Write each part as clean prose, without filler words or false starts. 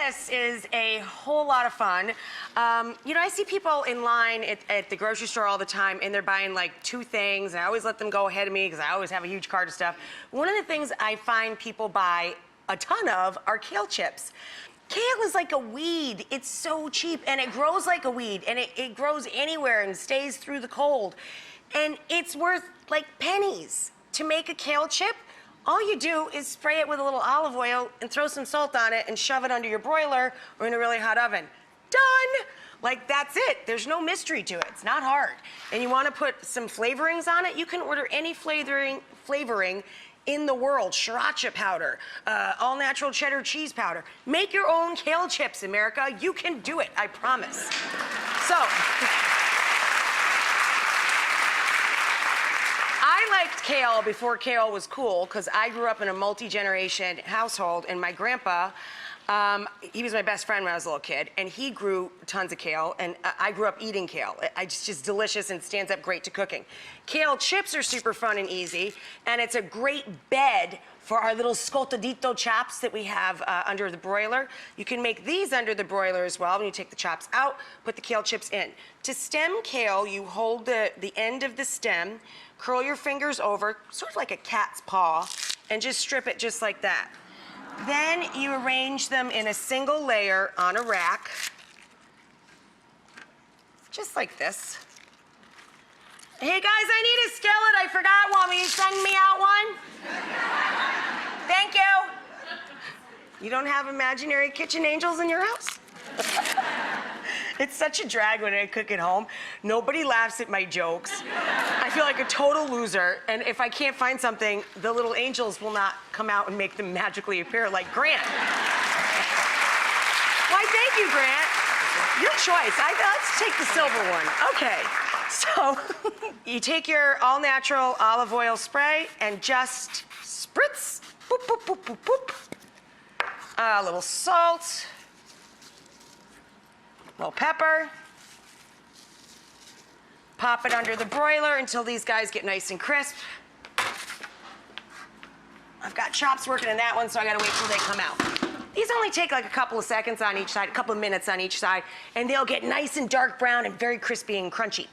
this is a whole lot of fun. You know, I see people in line at the grocery store all the time, and they're buying like 2 things, and I always let them go ahead of me because I always have a huge cart of stuff. One of the things I find people buy a ton of are kale chips. Kale is like a weed. It's so cheap, and it grows like a weed, and it grows anywhere and stays through the cold. And it's worth like pennies to make a kale chip. All you do is spray it with a little olive oil and throw some salt on it and shove it under your broiler or in a really hot oven. Done! Like, that's it. There's no mystery to it. It's not hard. And you want to put some flavorings on it? You can order any flavoring in the world. Sriracha powder, all-natural cheddar cheese powder. Make your own kale chips, America. You can do it, I promise. So, I liked kale before kale was cool because I grew up in a multi-generation household, and my grandpa, he was my best friend when I was a little kid, and he grew tons of kale, and I grew up eating kale. It's just delicious and stands up great to cooking. Kale chips are super fun and easy, and it's a great bed for our little Scottadito chops that we have under the broiler. You can make these under the broiler as well. When you take the chops out, put the kale chips in. To stem kale, you hold the end of the stem, curl your fingers over, sort of like a cat's paw, and just strip it just like that. Then you arrange them in a single layer on a rack, just like this. Hey guys, I need a skillet. I forgot one. Will you send me out one? Thank you. You don't have imaginary kitchen angels in your house? It's such a drag when I cook at home. Nobody laughs at my jokes. I feel like a total loser, and if I can't find something, the little angels will not come out and make them magically appear like Grant. Why, thank you, Grant. Your choice. Let's take the silver one. Okay, so you take your all-natural olive oil spray and just spritz, boop, boop, boop, boop, boop. A little salt. Little pepper. Pop it under the broiler until these guys get nice and crisp. I've got chops working in that one, so I gotta wait till they come out. These only take like a couple of seconds on each side, a couple of minutes on each side, and they'll get nice and dark brown and very crispy and crunchy.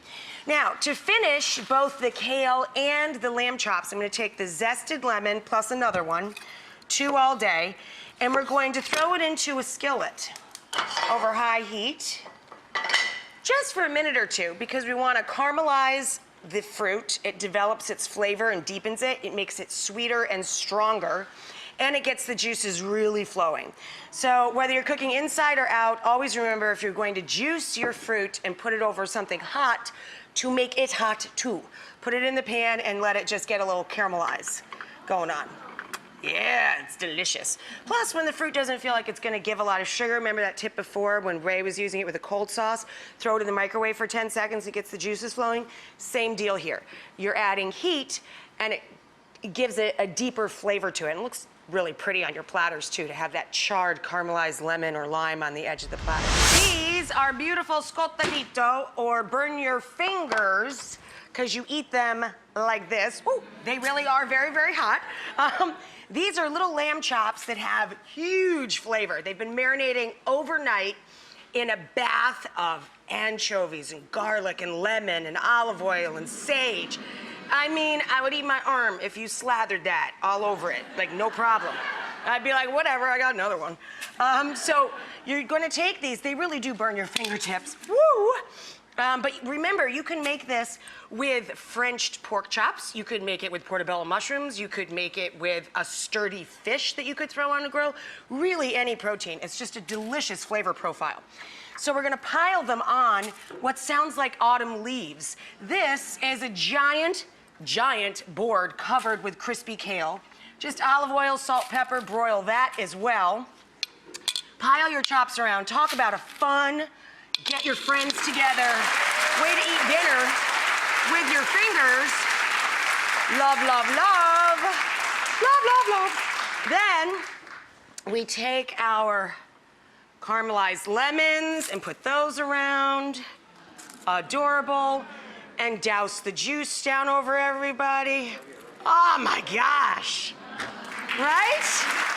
Now, to finish both the kale and the lamb chops, I'm gonna take the zested lemon plus another one, 2 all day, and we're going to throw it into a skillet over high heat, just for a minute or 2, because we want to caramelize the fruit. It develops its flavor and deepens it. It makes it sweeter and stronger, and it gets the juices really flowing. So whether you're cooking inside or out, always remember, if you're going to juice your fruit and put it over something hot, to make it hot too. Put it in the pan and let it just get a little caramelize going on. Yeah, it's delicious. Plus, when the fruit doesn't feel like it's gonna give a lot of sugar, remember that tip before when Ray was using it with a cold sauce? Throw it in the microwave for 10 seconds, it gets the juices flowing. Same deal here. You're adding heat, and it gives it a deeper flavor to it. And it looks really pretty on your platters, too, to have that charred, caramelized lemon or lime on the edge of the platter. These are beautiful Scottadito, or burn your fingers, because you eat them like this. Ooh, they really are very, very hot. These are little lamb chops that have huge flavor. They've been marinating overnight in a bath of anchovies and garlic and lemon and olive oil and sage. I mean, I would eat my arm if you slathered that all over it, like no problem. I'd be like, whatever, I got another one. So you're gonna take these, they really do burn your fingertips. Woo! But remember, you can make this with Frenched pork chops. You could make it with portobello mushrooms. You could make it with a sturdy fish that you could throw on the grill. Really, any protein. It's just a delicious flavor profile. So we're gonna pile them on what sounds like autumn leaves. This is a giant, giant board covered with crispy kale. Just olive oil, salt, pepper, broil that as well. Pile your chops around. Talk about a fun, get your friends together, way to eat dinner with your fingers. Love, love, love. Love, love, love. Then we take our caramelized lemons and put those around. Adorable. And douse the juice down over everybody. Oh my gosh. Right?